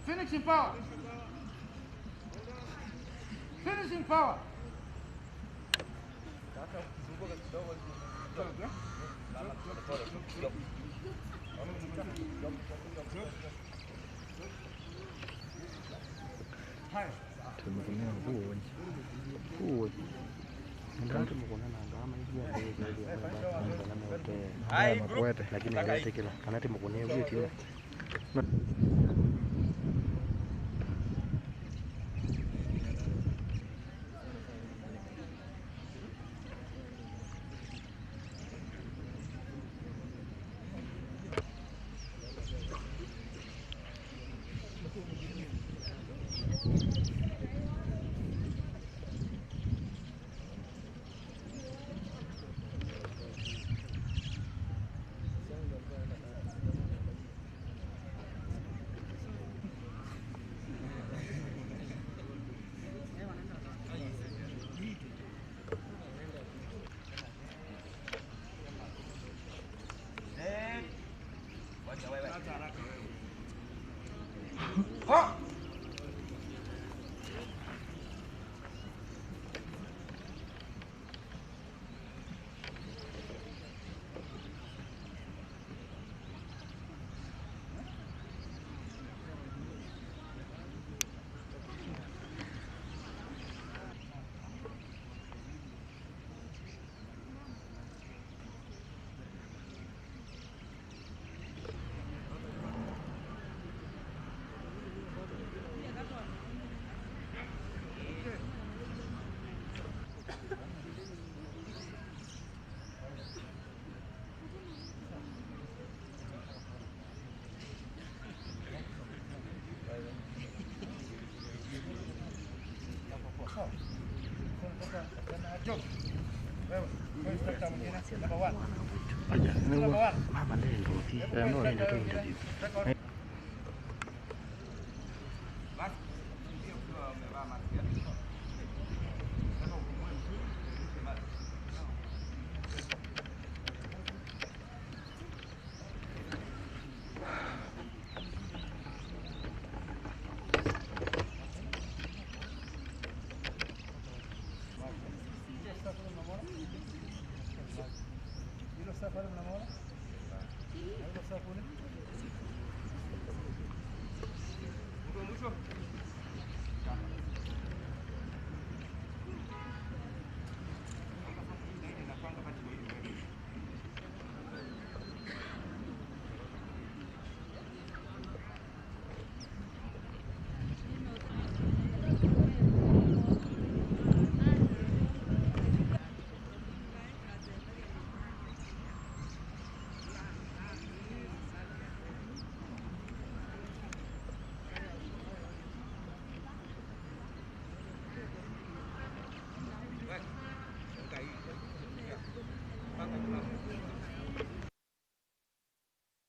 Finishing power. Finishing power.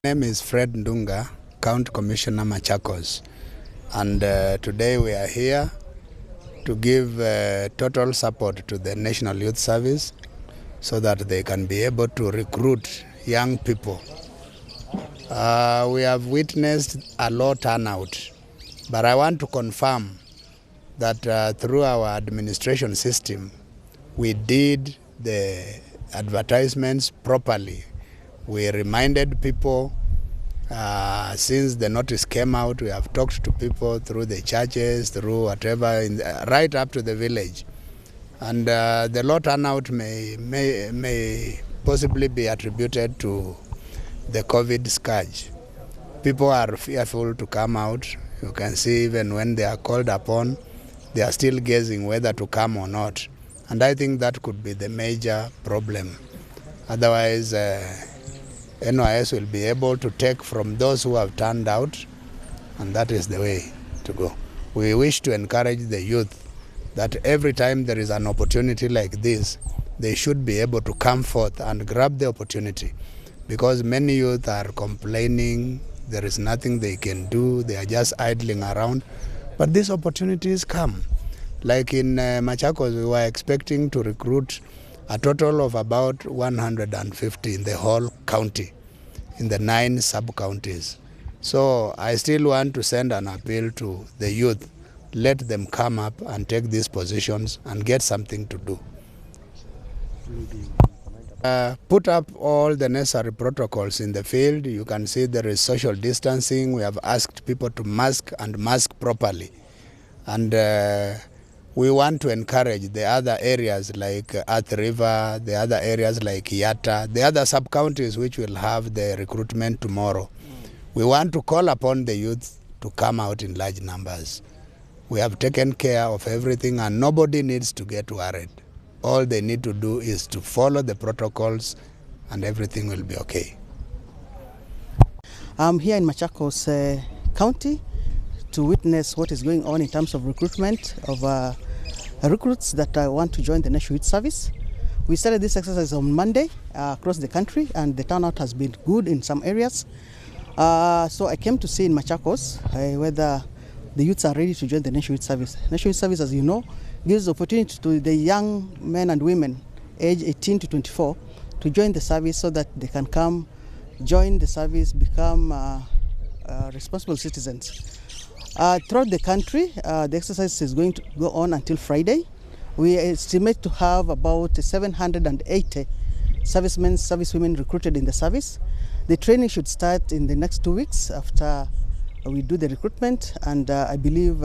My name is Fred Ndunga, County Commissioner Machakos, and today we are here to give total support to the National Youth Service so that they can be able to recruit young people. We have witnessed a low turnout, but I want to confirm that through our administration system, we did the advertisements properly. We reminded people since the notice came out. We have talked to people through the churches, through whatever, right up to the village. And the low turnout may possibly be attributed to the COVID scourge. People are fearful to come out. You can see even when they are called upon, they are still guessing whether to come or not. And I think that could be the major problem. Otherwise, NYS will be able to take from those who have turned out, and that is the way to go. We wish to encourage the youth that every time there is an opportunity like this, they should be able to come forth and grab the opportunity, because many youth are complaining, there is nothing they can do, they are just idling around, but these opportunities come. Like in Machakos, we were expecting to recruit a total of about 150 in the whole county, in the 9 sub-counties. So I still want to send an appeal to the youth. Let them come up and take these positions and get something to do. Put up all the necessary protocols in the field. You can see there is social distancing. We have asked people to mask and mask properly. And we want to encourage the other areas like Earth River, the other areas like Yatta, the other sub-counties which will have the recruitment tomorrow. We want to call upon the youth to come out in large numbers. We have taken care of everything and nobody needs to get worried. All they need to do is to follow the protocols and everything will be okay. I'm here in Machakos County to witness what is going on in terms of recruitment of recruits that want to join the National Youth Service. We started this exercise on Monday across the country, and the turnout has been good in some areas. So I came to see in Machakos whether the youths are ready to join the National Youth Service. National Youth Service, as you know, gives opportunity to the young men and women aged 18 to 24 to join the service so that they can come, join the service, become responsible citizens. Throughout the country, the exercise is going to go on until Friday. We estimate to have about 780 servicemen, servicewomen recruited in the service. The training should start in the next 2 weeks after we do the recruitment, and I believe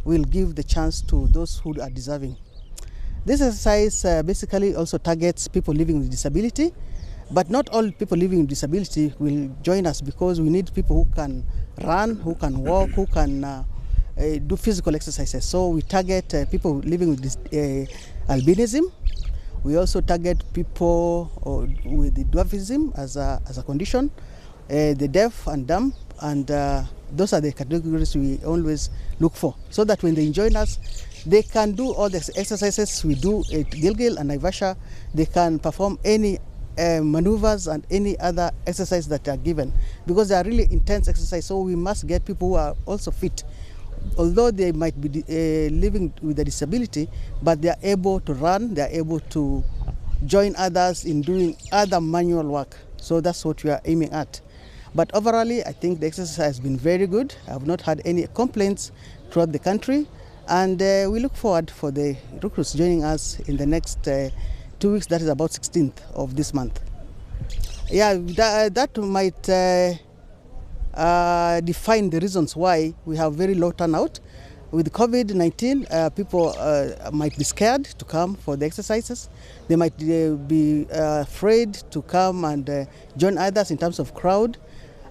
we'll give the chance to those who are deserving. This exercise basically also targets people living with disability, but not all people living with disability will join us because we need people who can run, who can walk, who can do physical exercises. So we target people living with albinism. We also target people with the dwarfism as a condition, the deaf and dumb, and those are the categories we always look for, so that when they join us, they can do all the exercises we do at Gilgil and Naivasha. They can perform any maneuvers and any other exercise that are given, because they are really intense exercise. So we must get people who are also fit, although they might be living with a disability, but they are able to run, they are able to join others in doing other manual work. So that's what we are aiming at. But overall, I think the exercise has been very good. I have not had any complaints throughout the country, and we look forward for the recruits joining us in the next 2 weeks. That is about 16th of this month. Yeah, that might define the reasons why we have very low turnout. With COVID-19, people might be scared to come for the exercises. They might be afraid to come and join others in terms of crowd.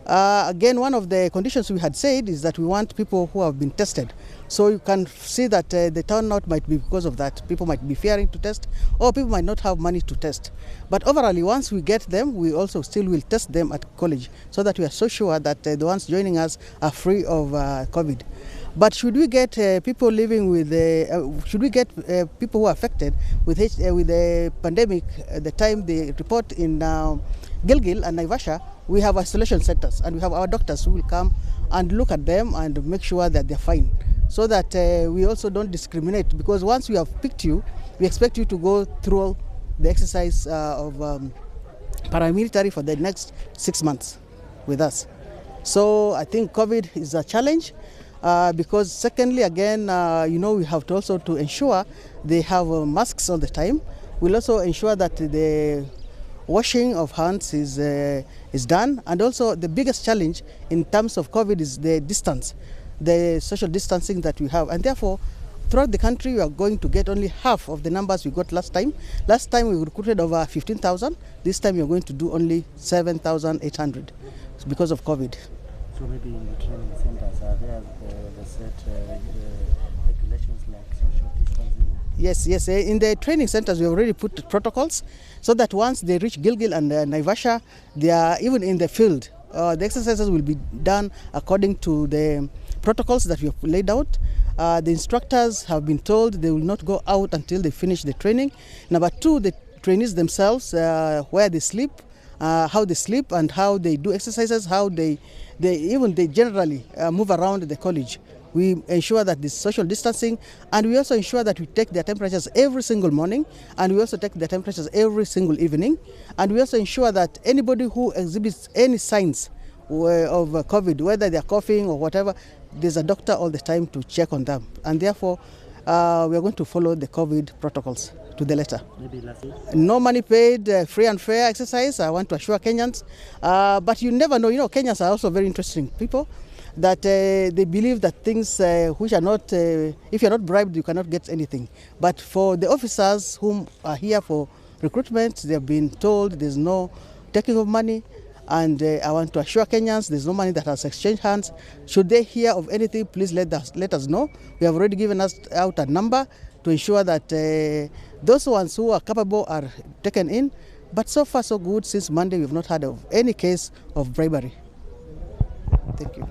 Again, one of the conditions we had said is that we want people who have been tested. So you can see that the turnout might be because of that. People might be fearing to test, or people might not have money to test. But overall, once we get them, we also still will test them at college, so that we are so sure that the ones joining us are free of COVID. But should we get people living with people who are affected with the pandemic, the time they report in Gilgil and Naivasha, we have isolation centers, and we have our doctors who will come and look at them and make sure that they're fine, so that we also don't discriminate, because once we have picked you, we expect you to go through the exercise of paramilitary for the next 6 months with us. So I think COVID is a challenge. Because secondly, again, we have to also to ensure they have masks all the time. We'll also ensure that the washing of hands is done. And also the biggest challenge in terms of COVID is the distance, the social distancing that we have. And therefore, throughout the country, we are going to get only half of the numbers we got last time. Last time we recruited over 15,000. This time we are going to do only 7,800 because of COVID. So maybe in the training centers, are there the set regulations like social distancing? Yes. In the training centers, we already put protocols so that once they reach Gilgil and Naivasha, they are even in the field. The exercises will be done according to the protocols that we have laid out. The instructors have been told they will not go out until they finish the training. Number two, the trainees themselves, where they sleep, how they sleep and how they do exercises, how they generally move around the college. We ensure that there's social distancing, and we also ensure that we take their temperatures every single morning, and we also take their temperatures every single evening, and we also ensure that anybody who exhibits any signs of COVID, whether they're coughing or whatever, there's a doctor all the time to check on them, and therefore we are going to follow the COVID protocols to the letter. Maybe last week. No money paid, free and fair exercise, I want to assure Kenyans. But you never know, Kenyans are also very interesting people, that they believe that things which are not, if you're not bribed, you cannot get anything. But for the officers whom are here for recruitment, they've been told there's no taking of money. And I want to assure Kenyans there's no money that has exchanged hands. Should they hear of anything, please let us know. We have already given out a number to ensure that those ones who are capable are taken in. But so far so good. Since Monday, we've not heard of any case of bribery. Thank you.